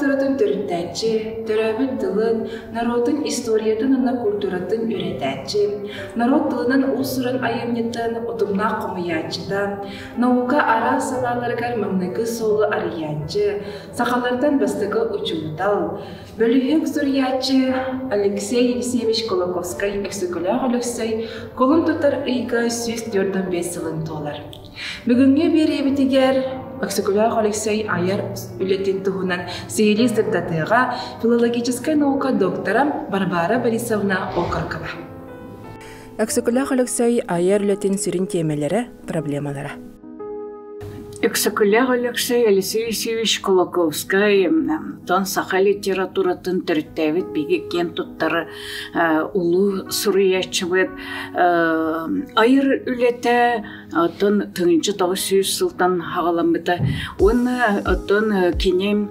литературатын төрүттәче, төрөбүн тылын, народын историятын ана культуратын үретәче, народ тылынан усуран айымнеттан утумна комуячыдан, наука ара салаларгар мамныгы солы арыячы, сақалардан бастығы учултал. Бөлүхек сурьячы Алексей Евсеевич Колоковский эксекуляр олексей колун тутар ыйга сүз 4-5 сылын толар. Бүгінге беребетігер эксекуляр Алексей Айар үлетін туғынан сейли сырдатыға филологическая наука доктора Барбара Борисовна Окаркова. Эксекуляр Алексей Айар үлетін сүрін темелері, проблемалары. Эксекуляр Алексей Алексеевич Колоковский тон саха литературатын төрттәвит биге кен туттары улу сурыячыбыт айыр үлете тон тыңчы тавысыз сылтан хагаламыта он тон кенем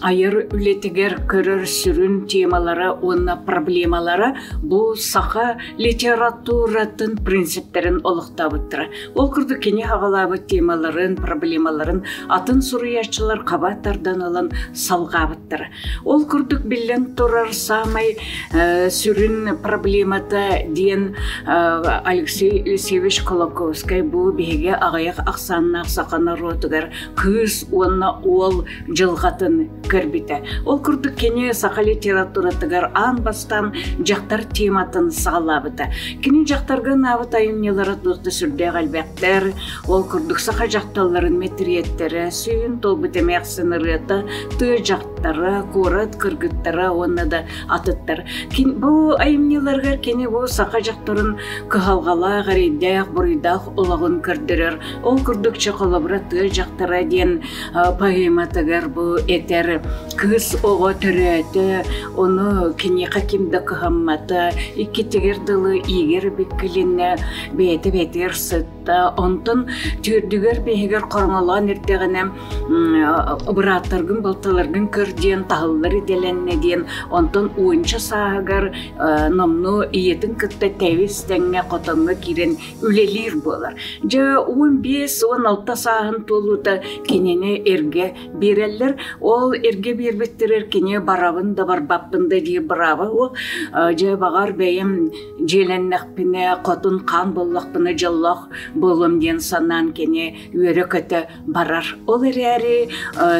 айыр үлетегер көрөр сүрүн темалары онна проблемалары бу саха литературатын принциптерин олуктабыттыр. Ол курду кене хагалабыт темалары проблемаларын атын сурыячылар кабаттардан алан салгабыттыр. Ол күрдік билен турар самай сүрін проблемата диен Алексей Алексеевич Колоковский бу беге ағаяқ ақсанына ақсақана ротыгар кыз онна ол жылғатын көрбіті. Ол күрдік кене сақа литературатыгар ан бастан жақтар тематын сағалабыты. Кене жақтарға навыт айымнелары доқты сүрде қалбәқтер, ол күрдік сақа жақталарын метриеттері, сүйін толбытемек сынырыты, ты жақтары, корат, кыргыттары, онна да атыттар. Бұл айымнеларға кене бұл сақа жақтарын кығалғала, ғарейдәқ, бұрыдақ олағын көрдірер. Ол күрдік чақылыбыра ты жақтары ден поэматығар бұл етер. Кыз оға түрәті, оны кене қакимді кығамматы, иккетігер дылы игер беккіліне бәйті-бәйтер сытта, онтын түрдігер бейгер қорыңалан ердегінем бұраттарғын, балталарғын көрден, тағылары деленне ден, онтын ойынша сағығар номну иетін күтті тәвестенге қотыңы керен үлелер болар. Жа 15-16 сағын толуды кенені ерге берелер, ол ерге бербеттерер кене барабын да барбаппын да дей барабы, ол жа бағар бәйім желеннәқпіне, қотын қан боллақпыны жаллақ болым ден санан кене үйері көті барар. Ол әрі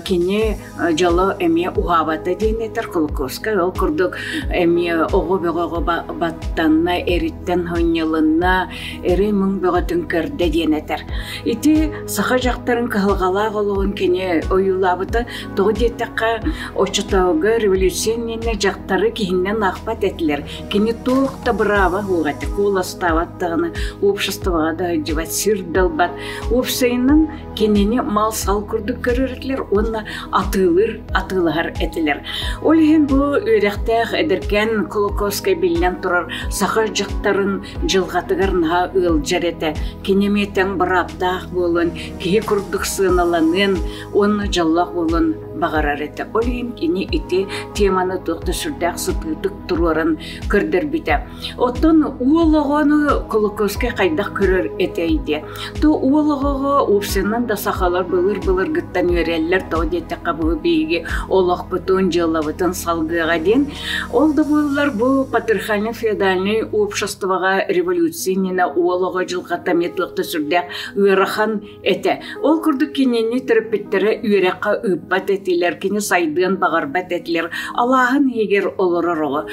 кене жалы әме уғабаты дейнетер Колоковский. Ол күрдік әме оғы-бөғығы баттанна, әріттен хойнелынна, әрі мұң бөғатын көрді дейнетер. Ити сақа жақтарын қылғалақ олуын кене ойылабыты тоғы детіққа очытауғы революционіне жақтары кейіннен ақпат әтілер. Кене тоқта бұрава оғаты қоластауаттығыны обществоға да жыват сирдалбат. Опсайынан кенені мал сал күрдік көріретлер, онна атылығар әтілер. Олеген бұл өректәқ әдіркен Колоковский білінен тұрар сақа жақтарын жылғатығарынға ұл жареті. Кенеметтен бұраптақ болын, кей күрдік сыналанын, оны жаллақ болын бағарар әті. Олеген кені ити теманы тоқты сүрдәқ сұтылдық тұрарын көрдір біті. Оттын уылығаны Колоковский қайдақ көрір әтейді. То уылығыға опсынан да сақалар бұлыр ғыттан өрелер тау деті қабығы бейге олақ бұтын жылабытын салғыға ден. Олды бұлылар бұл патырханы феодальный обществоға революцияна уылығы жылғата метлықты сүрдәқ өріхан әті. Ол күрді кенені түріппеттері өріққа үпбат әтелер, кені сайдығын бағарбат әтелер. Аллахын егер олырырығы.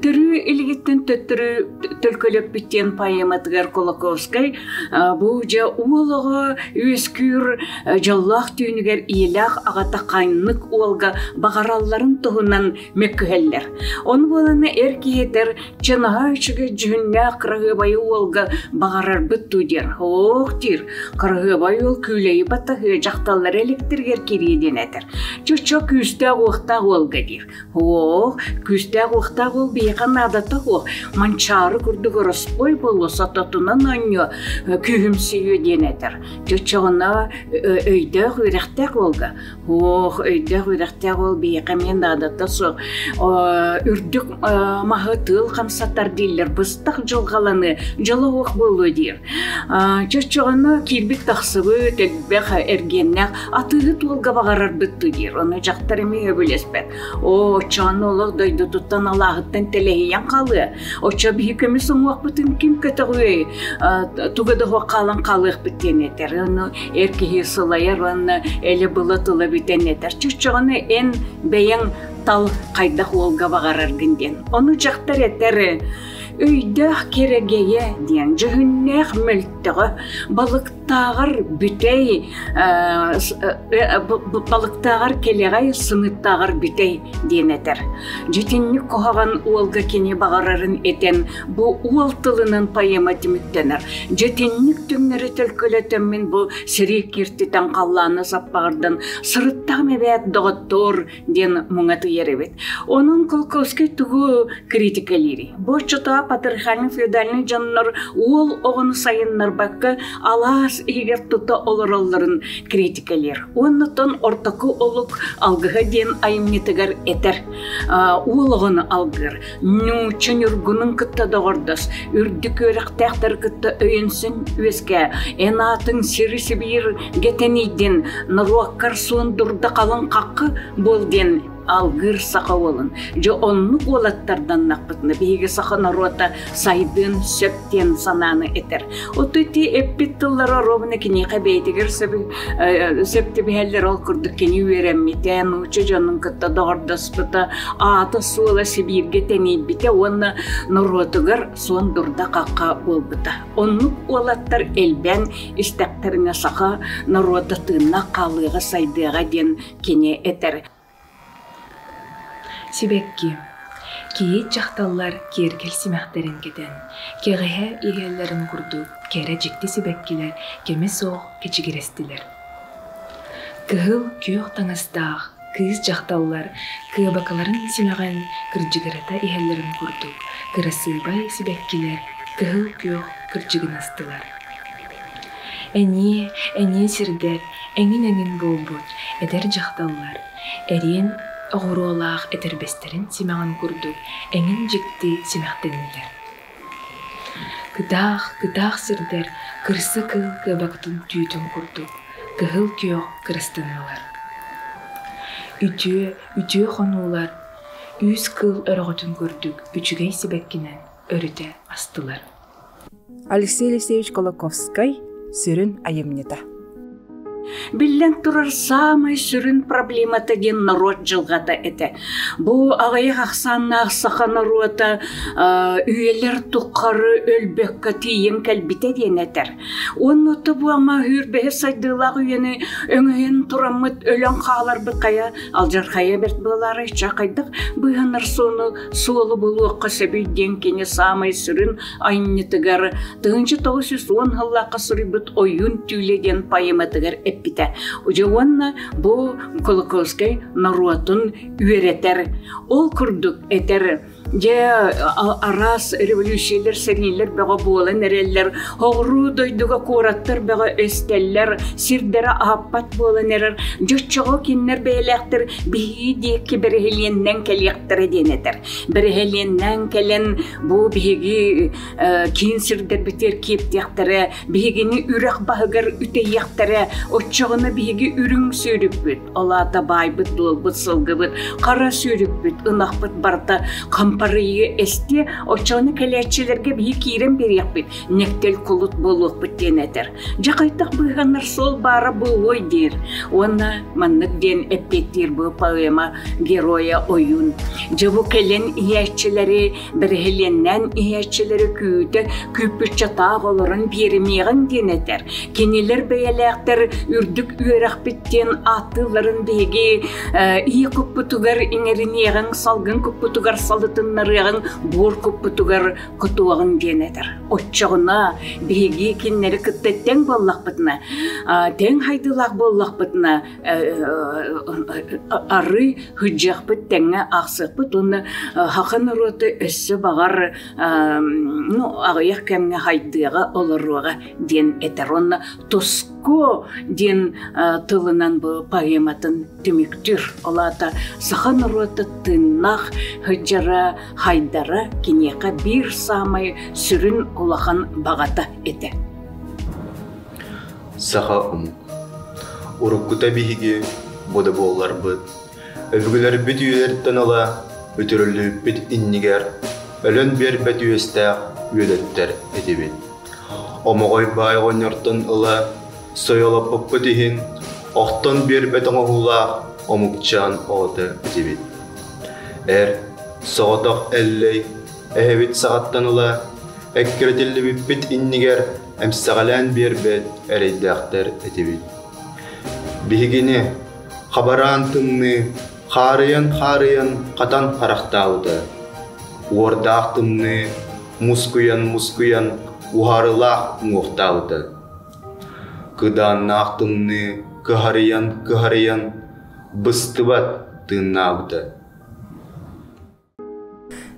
Түрі илгеттен төлкөліп біттен поэматығар Колоковский бұл жа уылығы өскүр жаллақ түйінігер иелақ ағата қайынлық олға бағараларын тұғынан меккігелер. Оны боланы әркеетер чынаға үшігі жүнне қырығы байы олға бағарар бұтту дер. Оқ дер, қырығы байы ол күлейі баттағы жақталар әліктіргер кереден әтір. Чөчө күстәг оқтақ олға дер. Оқ, күстәг оқтақ ол бейқан адатық оқ. Манчары күрдігі роспой болу сататынан анyo күйімсейі ден әтір. Чөчоғына өйдәқ үйрәқтәк олға. Оқ, өйдәқ үйрәқтәк ол бейқамен адатық соқ. Үрдік мағы тыл қамсаттар дейлер. Бұстақ жылғаланы жылы оқ болу дер. Чөчоғына кербік тақсыбы төлбәқ әргеннәқ атығы толға бағарар бұт тыйыр. Оны жақтар эми өбүлеспет. О, чаны олық дойду туттан алағыттан телехиян қалы. Оча бейкемі сұңуақ бұтын кем көтіғуй. Туғыдығы қалын қалық біттен етер. Оны әркеге сылайыр, оны әлі бұлы тұлы біттен етер. Чүшчіғыны ән бәйін тал қайдақ олға бағарар гінден. Оны жақтар етер. Өйдәх керегeye диен жүгіннәқ мүлттігі балықтағыр бүтей балықтағыр келеғай сыныттағыр бүтей диен әтір. Жетеннік қоғаған уолға кене бағарарын етен бұл уол тылының поэма деміктенір. Жетеннік түңнері түлкілетіммен бұл сирек ертетен қалланы саппағырдан сырыттағы мәбәт доғыттор диен мұңаты еребет. Оның Колковский тұғы критикалері. Бұл чыта патриархальный феодальный жаннар ол оғыны сайыннар баққа алас егер тұта олараларын критикалер. Оннытын ортақы олық алғыға ден айымнетігер етер. Ол оғыны алғыр. Ню чөніргінің күтті доғырдас. Үрдік өріқ тәқтір күтті өйінсін өске. Энатын сирisi бір гетенейден наруаққар суын дұрда қалын қаққы болден алгыр сақа олын. Жо оннық олаттардан нақпытны бейге сақа наруата сайдын сөптен сананы етер. Отыти эппиттылары ровны кене қабейтігер сөпті бәлдер ол күрдік кене өреммитен, учы жонын күтті доғырдаспыта, аты суыла Сибирге тенейд біте, оны наруатығыр суын дұрда қаққа болбыта. Оннық олаттар әлбән істәқтеріне сақа наруата тыынна қалыға сайдыға ден кене етер. Сибекки, киет жақталлар кергел симәхтерін кетен, кеғеhe игеллерін күрдік, кере жекті сибеккилер, кеме соқ кечігерестілер. Кығыл күйіқ таңыстақ, кыз жақталлар, кыбакаларын симәғен кіржігерета игеллерін күрдік, кырасыбай сибеккилер, кығыл күйіқ кіржігін астылар. Әне сірдер, әңін болбут, әдер жақталлар, әрен оғыролақ әтербестерін симәғын күрдік, әңін жекті симәқтенілер. Кыдақ сірдер, кырсы кыл кыбақтың түйтін күрдік, кығыл күйоқ кырыстанылар. Үтіе қонулар, үз кыл өріғытын күрдік, үчігей себеккінен өріте астылар. Алексей Алексеевич Колоковский, Сүрін айымнета. Биллен турар самай сүрін проблемата ген народ жылғата әті. Бұл ағайық ақсанна ақсақа народа үйелер тұққары өлбекка тиен кәлбіте ден әтір. Оны ұты бұл ама үрбе сайдылақ үйені өңейін тұрамыд өлен қағалар бұқая, алжар қая берт бұлары чақайдық бұғанар соны суылы бұлуыққа сөбейден кені самай сүрін айнетігар 1910 ғыллаққа сүрі бұт ойын түйлеген пайыматығар эппите. Ужуанна бу Колоковский народун үйретер. Ол күрдік этер. Же арас революциялар серилер бага болан эреллер, огру дойдуга кураттар бага эстеллер, сирдера аппат болан эрер, жоччого киннер бейлектер бии декки берехеленнен келектер денетер. Берехеленнен келен бу биги кин сирдер битер кептектере, бигини үрек багыр үтейектере, оччогуна биги үрүң сөрүпбүт. Алата байбыт, долбыт, сылгыбыт, кара сөрүпбүт, ынакбыт барта парые эсте очоны келечилерге бии кирен берек бит. Нектел кулут болук биттенетер. Жакайтак быганар сол бара болой дер. Оны маннык ден эппеттер бу поэма героя оюн. Жабу келен иячилери берхеленнен иячилери күйте күпүт чатак олорун бермеген денетер. Кенелер бейлектер үрдүк үйрак биттен атыларын беги ии куппутугар иңеринеген салгын куппутугар салытын нарыгын бор куппутугар кутуагын денетер. Отчогуна беги киннери кыттеттен боллакпытына, тең хайдылак боллакпытына ары хыджакпыт теңе аксыкпыт, уны хакын роты өссө багар агыяк кемге хайдыга олоруга ден этер. Оны тоско ден тылынан бу поэматын түмүктүр. Олата сахан роты тыннах хыджара хайдара кинека бир самай сүрін улахан багата эте. Саха умук. Уруккута биһиги boda bollar bud. Övgüler bit üyelerden ala, ötürülü bit inniger, ölün bir bet üyestağ üyeletler edibit. Omogoy bayğonyordan ala, soyola poppu dihin, oqtan bir bet oğula, omukçan oğda edibit. Soğudak elley, ehebit sağattan ala, ekkiretilli bit inniger, emsağalan bir bet ereydakter edibit. Bihigini, xabaran tımını, xarıyan qatan qaraqtağıda. Uordaq tımını, muskuyan, uharılaq muğtağıda. Kıdannaq tımını, kıhariyan, bıstıvat tığnağıda.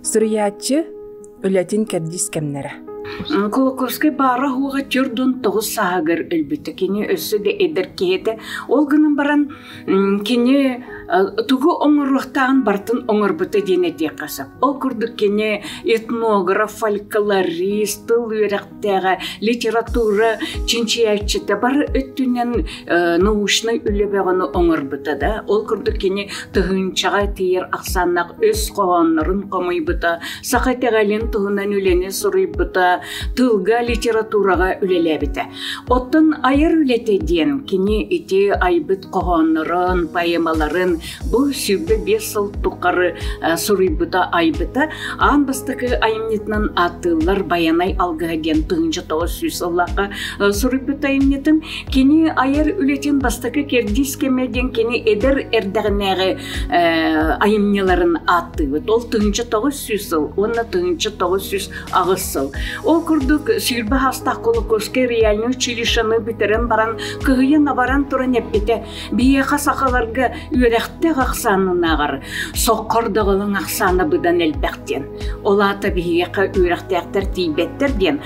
Сурыяччы өлөтин кэрдис кемнере. Колокольский бара хуга түрдүн тогуз саагыр өлбүтө кини өссө де эдер киһите ол гынан баран кини тугу оңоруктаган бартын оңорбута денете касап ол курдук кини этнограф, фольклорист, тыл үйрөктөгө литература чинчиячыта бары өттүнен научный үлөбөгөнү оңорбута да ол курдук кини тыгынчага тиер аксаннак өз когоннорун комойбута сакайтагалин тугунан үлени сурuyбута тылга литературага үлелебите. Оттон айыр үлете диен кини ити айбыт когоннорун, поэмаларын бу сүббе 5 жыл тукары сурuyбута айбыта. Ан бастыкы айымнетнан атылар баянай алгыген 1900 жыллакка сурuyбута айымнетин кини айыр үлетен бастыкы кердис кемеден кини эдер эрдегнеге айымнеларын атыбыт. Ол 1900 жыл, онна 1900 агыс жыл. Ол курдук сүйрбе хастак Колокольский реальный училищаны битерен баран кыйын абаран туран эппете бияка сакаларга үйрөктө аксанынагар соккордогулун аксаны быдан элбектен олата бияка үйрөктөктөр тийбеттер ден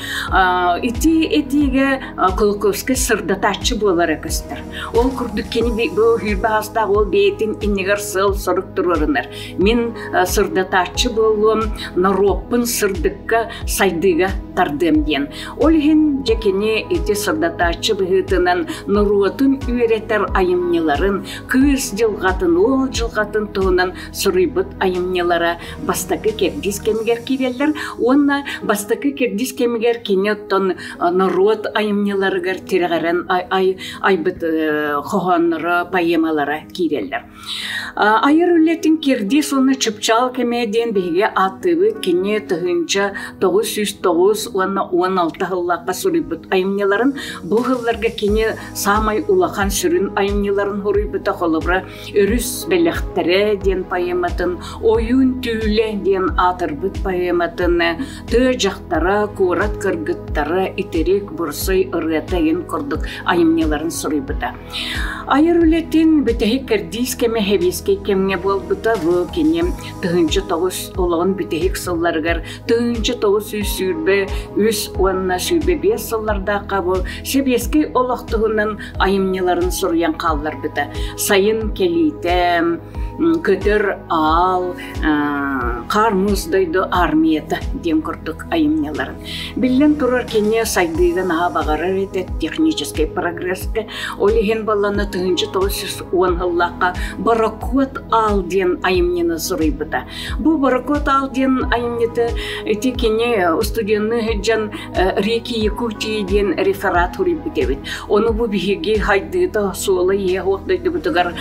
ити этиге Колокольский сырдатачы болар экестер. Ол курдук кени бу сүйрбе хастак ол бейтин иннигер сыл соруктурурунар. Мен сырдатачы болуум нароппун сырдыкка сайдыга тардым ден. Олхин жекени эти сырдатачы быһытынан нуруотун үйретер айымнеларын кыз жылгатын ол жылгатын туунан сурыйбыт айымнелара бастакы кердис кемигер киреллер онна бастакы кердис кемигер кинеттон нуруот айымнеларыгар тиргарен айбыт хохоннора поэмалара киреллер. Айыр үлетин кердис оны чыпчал кемеден биге атыбыт кине тыгынча 909 16 жыллакка сурыйбыт айымнеларын бу жылларга кини самай улахан сүрүн айымнеларын хорыйбыта холобра өрүс белехтере ден поэматын оюн түүле ден атырбыт поэматын тө жактара курат кыргыттары итерек бурсой ыргатайын курдук айымнеларын сурыйбыта. Айыр үлетин битеги кердис кеме хебиске кемне болбута бу кини 9 олагын битеги сылларгар 900 сүрбе үс уанна сүрбе 5 жылларда кабы себеске олақтығынан айымнеларын сұрыян қалдар біті. Сайын келейті, көтір ал, қармыздайды армията дем күрдік айымнеларын. Білден тұрар кене сайдыған аға бағарар еті технический прогресске. Олеген баланы 1910 жыллаққа баракот ал ден айымнені сұрый біті. Бұл баракот ал ден айымнеті еті кене студенны жан реки Якутияден реферат хурып битебит. Оны бу биһиги хайдыда суола егохдайды бутугар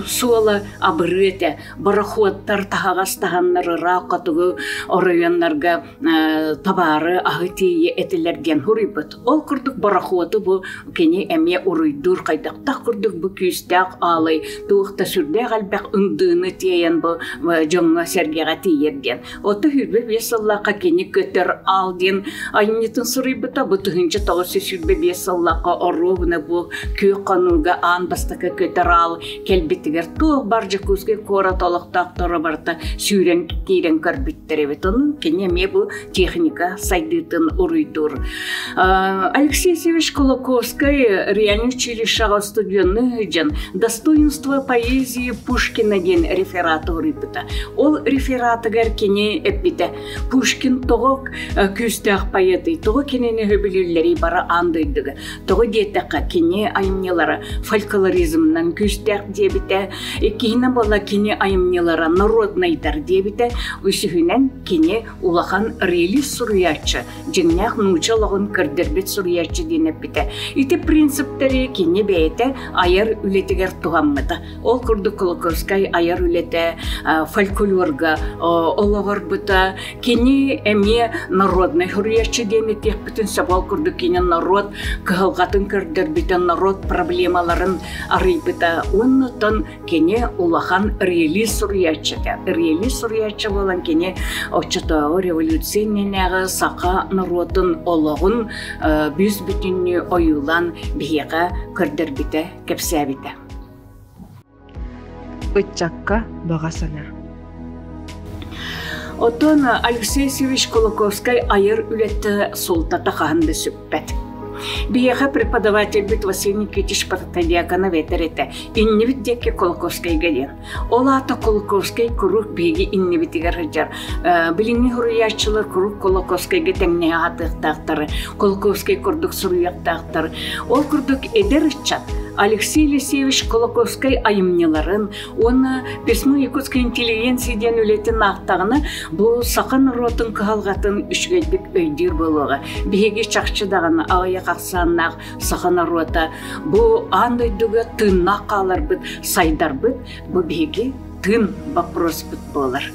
суола абырыте барахуаттар тахагастаганнары ракатыгы орыяннарга табары агытие этилерден хурыпыт. Ол курдук барахуаты бу кене эме уруйдур кайдакта курдук бу күстак алай туухта сүрдэ галбак үндыны тиен бу жоңга сергега тиерден. Оты хүрбе бесаллака кене көтөр алден айнетін сұрыйбыта бұтығынчы 905 саллаққа оруғына бұл көй қануға ан бастықы көтір ал келбеттігер туық баржы Якутский кора толықтақтары барта сүйрен кейрен көрбіттеребет. Оның кене ме бұл техника сайдытын ұруйдур. Алексей Севич Колоковский реальный училища студенны жан достоинство поэзии Пушкина ден рефераты урыпыта. Ол рефератыгар кене эппите. Пушкин тоғық күстәқ поэты, тоғы кенені хөбілілері бара андойдығы. Тоғы детіға кене айымнелары фольклоризмнан күстәқ дебіте, кейіна бала кене айымнелары народнайдар дебіте, үсігінен кене улахан реалист суруячы, жеңнәқ нучалығын кірдірбет суруячы денеп біте. Ити принциптері кене бәйті айар үлетігер туғанмыды. Ол күрді Колоковскай айар үлеті фольклорға олығыр бұта, кене әме народный хуриячы денет екпітін сабал күрді кене народ кығылғатын кірдірбітін народ проблемаларын арыйбыта. Оннытын кене улахан реалист суруячы. Реалист суруячы болан кене очытағы революцияненәғы сақа народын олығын бүз бүтінні ойылан бейеға кірдірбіті кепсәбіті. Үтчакка баға сана. Отон Алексей Севич Колоковский айыр үлетті солтата қағынды сөппәді. Бияға преподаватель бит Василий Никитич Пататадиакана ветерете. Инневит деке Колоковский гаден. Олата Колоковский курук биги инневитигер хаджар. Билинни хуруячылар курук Колоковский гетеңне атықтақтары. Колоковский курдук суруяқтақтары. Ол курдук эдерчат. Алексей Алексеевич Колоковский айымнеларын, оны песну якутской интеллигенцияден үлетін ақтағыны бұл сақан ротын кығалғатын үшгейбек өйдер болуға. Беге чақшыдағыны ағая қақсаннақ сақан рота бұл андойдығы тынна қалар бұд, сайдар бұд, бұл беге тын вопрос бұд болар.